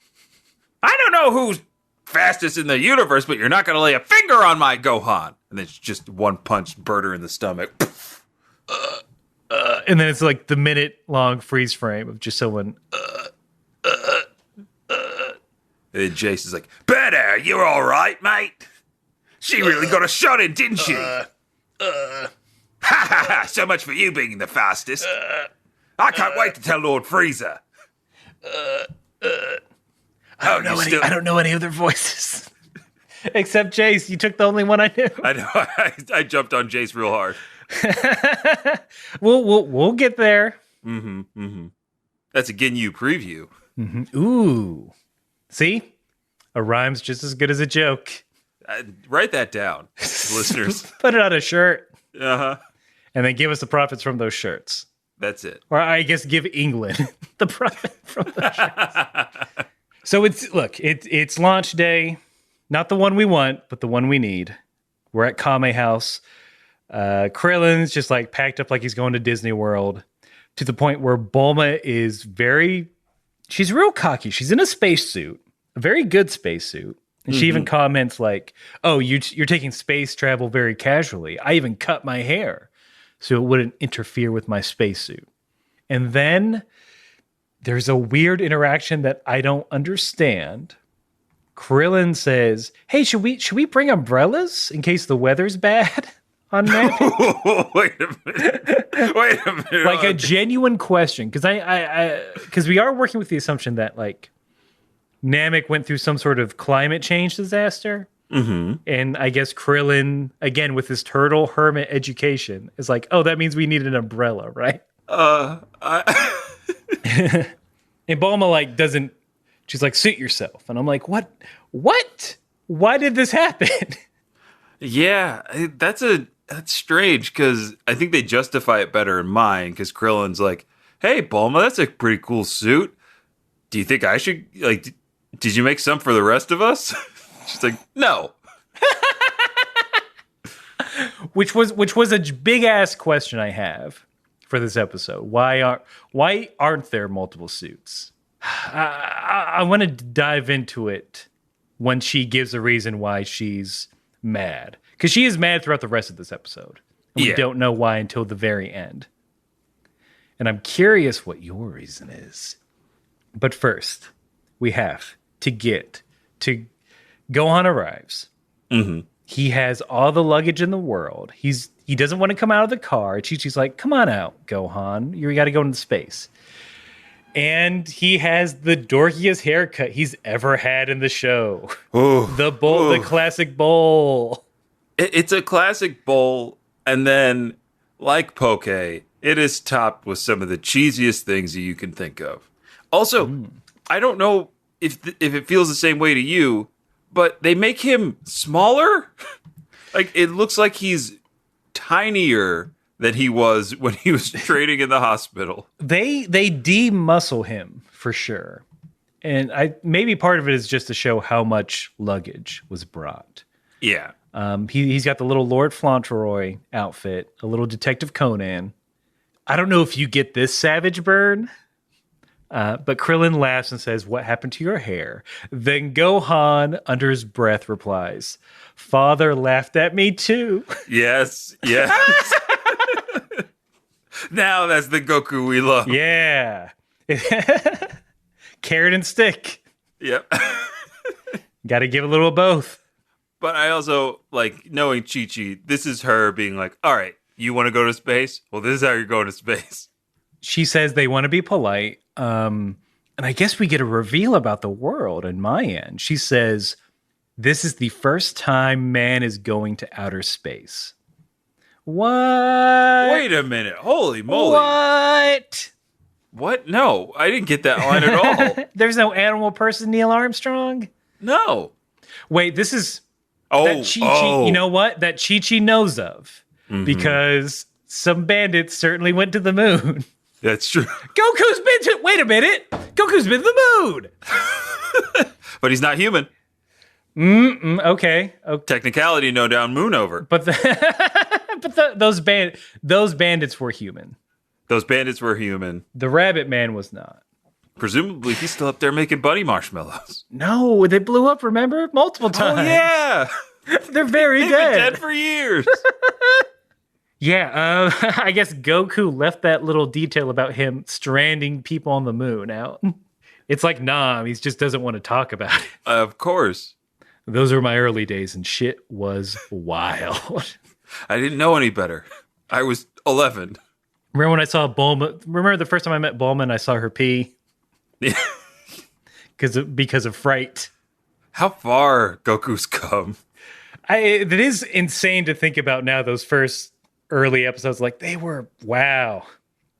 I don't know who's fastest in the universe, but you're not going to lay a finger on my Gohan. And then it's just one punch, bird her in the stomach. And then it's like the minute-long freeze frame of just someone. And then Jace is like, "Better, you're all right, mate. She really got a shot in, didn't she?" Ha ha ha! So much for you being the fastest. I can't wait to tell Lord Frieza. I don't know any of their voices. Except Jace, you took the only one I knew. I know. I jumped on Jace real hard. We'll get there. That's a Ginyu preview. Ooh. See? A rhyme's just as good as a joke. Write that down, listeners. Put it on a shirt. Uh-huh. And then give us the profits from those shirts. That's it. Or I guess give England the profit from those shirts. So it's launch day. Not the one we want, but the one we need. We're at Kame House. Krillin's just like packed up like he's going to Disney World, to the point where Bulma is she's real cocky. She's in a spacesuit, a very good spacesuit. And she even comments like, oh, you're taking space travel very casually. I even cut my hair so it wouldn't interfere with my spacesuit. And then there's a weird interaction that I don't understand. Krillin says, hey, should we bring umbrellas in case the weather's bad on Namek? Wait a minute. Like a genuine question. Because we are working with the assumption that like Namek went through some sort of climate change disaster. And I guess Krillin, again, with his turtle hermit education, is like, oh, that means we need an umbrella, right? And Bulma like doesn't. She's like, suit yourself. And I'm like, what? Why did this happen? Yeah, that's strange, because I think they justify it better in mine, because Krillin's like, hey, Bulma, that's a pretty cool suit. Do you think I should, like, did you make some for the rest of us? She's like, no. Which was a big ass question I have for this episode. Why aren't there multiple suits? I want to dive into it when she gives a reason why she's mad. Because she is mad throughout the rest of this episode. And we don't know why until the very end. And I'm curious what your reason is. But first, we have to get to Gohan arrives. He has all the luggage in the world. He doesn't want to come out of the car. Chi-Chi's like, come on out, Gohan. You got to go into space. And he has the dorkiest haircut he's ever had in the show. The classic bowl. It's a classic bowl, and then, like Poke, it is topped with some of the cheesiest things that you can think of. Also, I don't know if it feels the same way to you, but they make him smaller. Like, it looks like he's tinier than he was when he was training in the hospital. They de-muscle him for sure. And maybe part of it is just to show how much luggage was brought. Yeah. He's got the little Lord Fauntleroy outfit, a little Detective Conan. I don't know if you get this savage burn, but Krillin laughs and says, what happened to your hair? Then Gohan, under his breath, replies, Father laughed at me too. Yes. Now that's the Goku we love. Yeah. Carrot and stick. Yep. Got to give a little of both. But I also, like, knowing Chi-Chi, this is her being like, all right, you want to go to space? Well, this is how you're going to space. She says they want to be polite. And I guess we get a reveal about the world in my end. She says, this is the first time man is going to outer space. What? Wait a minute. Holy moly. What? No, I didn't get that line at all. There's no animal person, Neil Armstrong? No. Wait, this is... that Chi-Chi, you know what? That Chi-Chi knows of. Because some bandits certainly went to the moon. That's true. Goku's been to... Wait a minute. Goku's been to the moon. But he's not human. Okay. Technicality, no down moon over. But those bandits were human. Those bandits were human. The rabbit man was not. Presumably, he's still up there making bunny marshmallows. No, they blew up, remember? Multiple times. Oh, yeah. They're very They've dead. been dead for years. Yeah, I guess Goku left that little detail about him stranding people on the moon out. It's like, nah, he just doesn't want to talk about it. Of course. Those were my early days, and shit was wild. I didn't know any better. I was 11. Remember when I saw Bulma? Remember the first time I met Bulma and I saw her pee because of fright. How far Goku's come. It is insane to think about now. Those first early episodes, like they were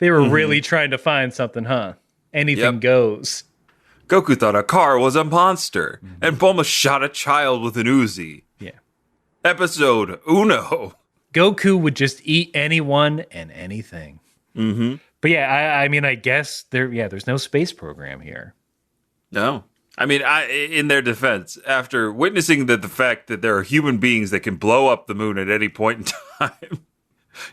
really trying to find something, huh? Anything goes. Goku thought a car was a monster, and Bulma shot a child with an Uzi. Yeah. Episode uno. Goku would just eat anyone and anything. Mm-hmm. But yeah, I mean, I guess there's no space program here. No. I mean, in their defense, after witnessing the fact that there are human beings that can blow up the moon at any point in time,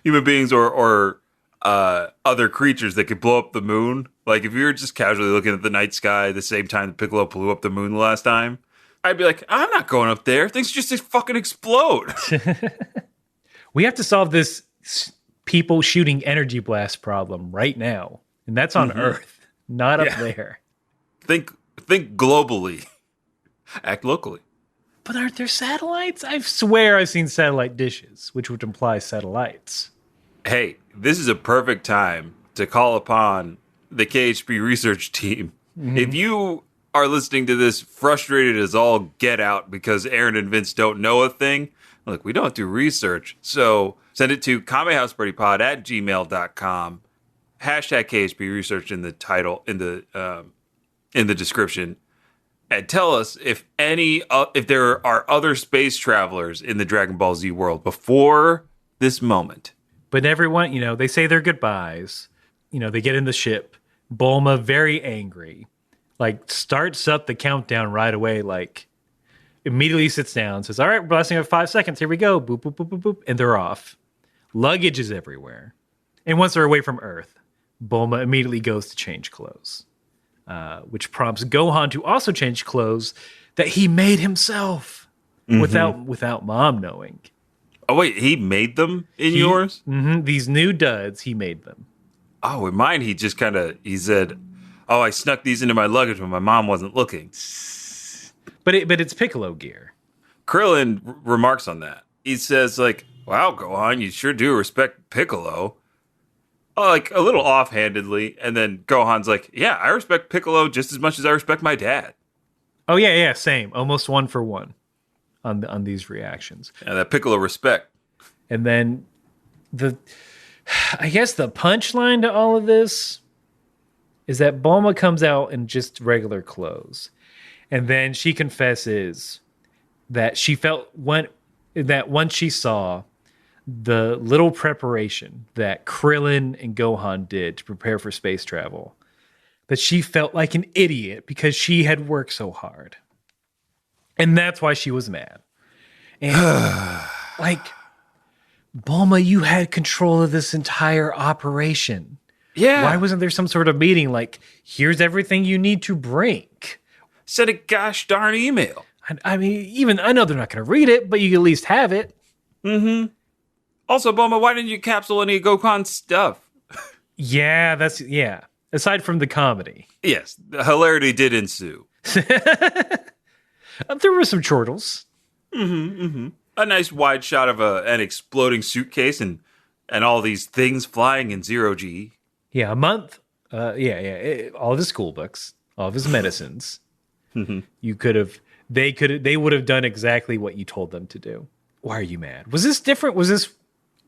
human beings or other creatures that could blow up the moon. Like, if you were just casually looking at the night sky the same time that Piccolo blew up the moon the last time, I'd be like, I'm not going up there. Things just fucking explode. We have to solve this people shooting energy blast problem right now. And that's on Earth, not up there. Think globally. Act locally. But aren't there satellites? I swear I've seen satellite dishes, which would imply satellites. Hey, this is a perfect time to call upon the KHP research team. Mm-hmm. If you are listening to this frustrated as all get out because Aaron and Vince don't know a thing, look, we don't do research. So send it to kamehousepartypod@gmail.com. Hashtag KHP research in the title, in the description. And tell us if there are other space travelers in the Dragon Ball Z world before this moment. But everyone, they say their goodbyes. They get in the ship. Bulma, very angry, starts up the countdown right away, immediately sits down, says, all right, we're blasting at 5 seconds. Here we go. Boop, boop, boop, boop, boop. And they're off. Luggage is everywhere. And once they're away from Earth, Bulma immediately goes to change clothes, which prompts Gohan to also change clothes that he made himself without Mom knowing. Oh, wait, he made them in yours? Mm-hmm, these new duds, he made them. Oh, in mine, he said, oh, I snuck these into my luggage when my mom wasn't looking. But it's Piccolo gear. Krillin remarks on that. He says, wow, Gohan, you sure do respect Piccolo. A little offhandedly. And then Gohan's like, yeah, I respect Piccolo just as much as I respect my dad. Oh, yeah, same. Almost 1 for 1 on these reactions. And that Piccolo respect. And then I guess the punchline to all of this is that Bulma comes out in just regular clothes. And then she confesses that she felt that once she saw the little preparation that Krillin and Gohan did to prepare for space travel, that she felt like an idiot because she had worked so hard. And that's why she was mad. And Bulma, you had control of this entire operation. Yeah. Why wasn't there some sort of meeting here's everything you need to bring? Send a gosh darn email. I mean, I know they're not going to read it, but you can at least have it. Mm-hmm. Also, Bulma, why didn't you capsule any of Gohan's stuff? Yeah, aside from the comedy. Yes, the hilarity did ensue. There were some chortles. Mm-hmm, mm-hmm. A nice wide shot of an exploding suitcase and all these things flying in 0G. Yeah, a month. All of his school books, all of his medicines. Mm-hmm. They would have done exactly what you told them to do. Why are you mad? Was this different? Was this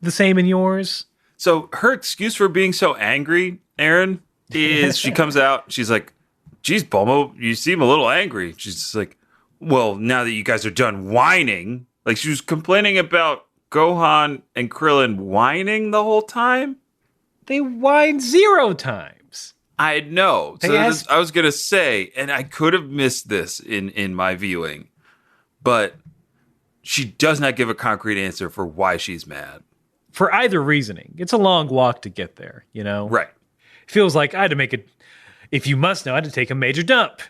the same in yours? So her excuse for being so angry, Aaron, is she comes out, she's like, geez, Bulma, you seem a little angry. She's just like, well, now that you guys are done whining, she was complaining about Gohan and Krillin whining the whole time. They whined 0 times. I know. So I was going to say, and I could have missed this in my viewing, but she does not give a concrete answer for why she's mad. For either reasoning. It's a long walk to get there, Right. It feels like I had to if you must know, I had to take a major dump.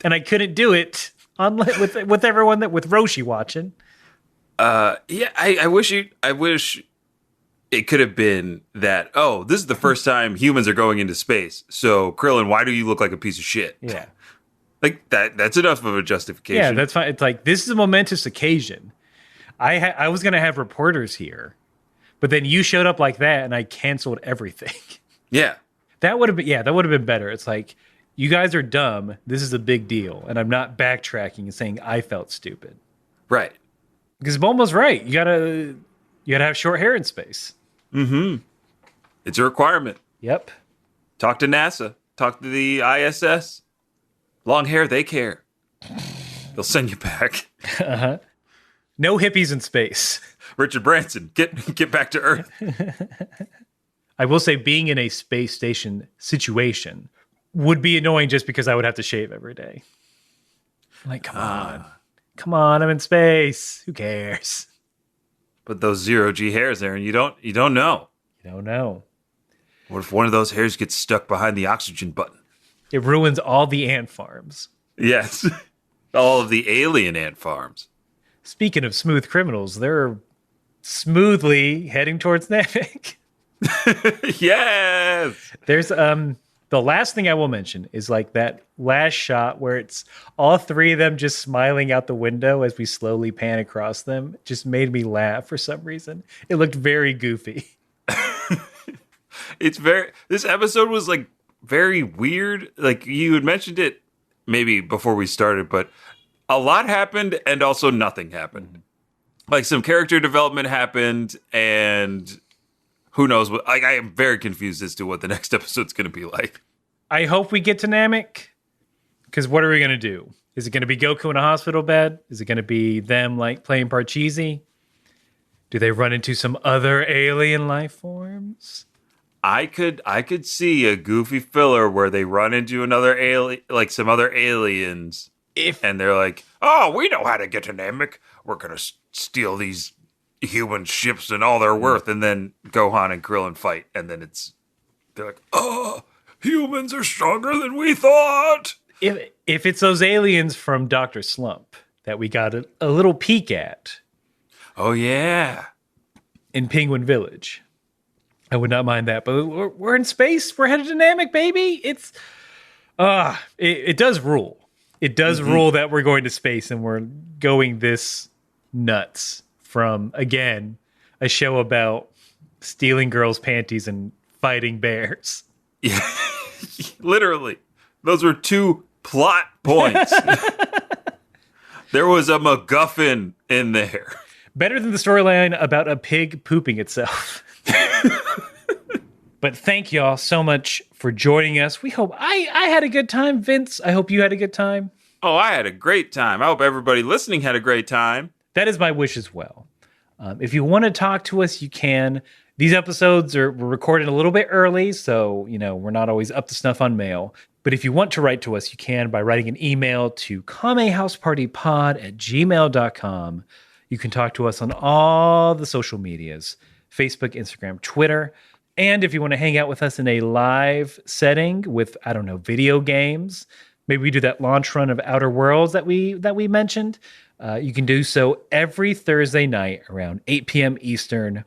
And I couldn't do it with everyone with Roshi watching. Yeah, I wish it could have been that, oh, this is the first time humans are going into space. So, Krillin, why do you look like a piece of shit? Yeah. That's enough of a justification. Yeah, that's fine. It's this is a momentous occasion. I was going to have reporters here, But then you showed up like that, and I canceled everything. Yeah. That would have been better. It's like, you guys are dumb. This is a big deal, and I'm not backtracking and saying I felt stupid. Right. Because Bulma's right. You gotta have short hair in space. Mm-hmm. It's a requirement. Yep. Talk to NASA. Talk to the ISS. Long hair, they care. They'll send you back. Uh-huh. No hippies in space. Richard Branson, get back to Earth. I will say being in a space station situation would be annoying just because I would have to shave every day. Like, come on. Come on, I'm in space. Who cares? But those zero-G hairs there, and you don't know. You don't know. What if one of those hairs gets stuck behind the oxygen button? It ruins all the ant farms. Yes. All of the alien ant farms. Speaking of smooth criminals, they're smoothly heading towards Namek. Yes. There's the last thing I will mention is like that last shot where it's all three of them just smiling out the window as we slowly pan across them. It just made me laugh for some reason. It looked very goofy. This episode was like very weird. Like you had mentioned it maybe before we started, but a lot happened and also nothing happened. Like some character development happened, and who knows what. Like I am very confused as to what the next episode's going to be like. I hope we get to Namek, because what are we going to do? Is it going to be Goku in a hospital bed? Is it going to be them like playing Parcheesi? Do they run into some other alien life forms? I could see a goofy filler where they run into another alien, like some other aliens, and they're like, "Oh, we know how to get to Namek. We're gonna steal these human ships and all their worth." And then Gohan and Krillin fight, and then they're like, "Oh, humans are stronger than we thought." If it's those aliens from Dr. Slump that we got a little peek at. Oh yeah, in Penguin Village. I would not mind that, but we're in space. We're headed to Namek, baby. It does rule. It does rule that we're going to space and we're going this nuts from, again, a show about stealing girls' panties and fighting bears. Yeah, literally. Those were 2 plot points. There was a MacGuffin in there. Better than the storyline about a pig pooping itself. But thank y'all so much for joining us. We hope I had a good time. Vince, I hope you had a good time. Oh, I had a great time. I hope everybody listening had a great time. That is my wish as well. If you want to talk to us, you can. These episodes we're recorded a little bit early, so we're not always up to snuff on mail. But if you want to write to us, you can by writing an email to kamehousepartypod@gmail.com. You can talk to us on all the social medias, Facebook, Instagram, Twitter. And if you want to hang out with us in a live setting with, I don't know, video games, maybe we do that launch run of Outer Worlds that we mentioned. You can do so every Thursday night around 8 p.m. Eastern.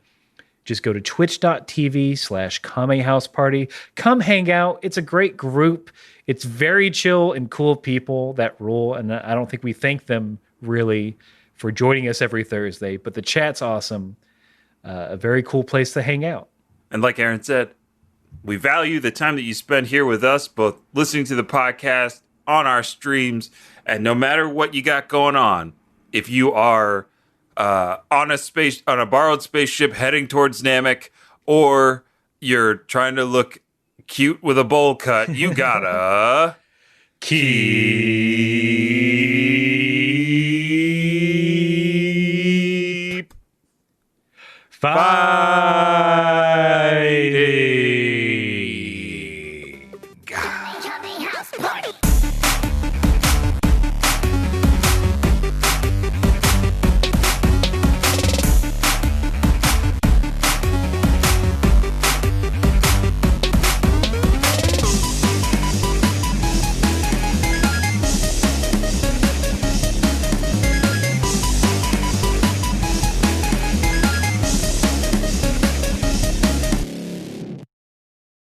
Just go to twitch.tv/KameHouseParty. Come hang out. It's a great group. It's very chill and cool people that rule. And I don't think we thank them really for joining us every Thursday. But the chat's awesome. A very cool place to hang out. And like Aaron said, we value the time that you spend here with us, both listening to the podcast, on our streams, and no matter what you got going on, if you are on a borrowed spaceship heading towards Namek, or you're trying to look cute with a bowl cut, you gotta keep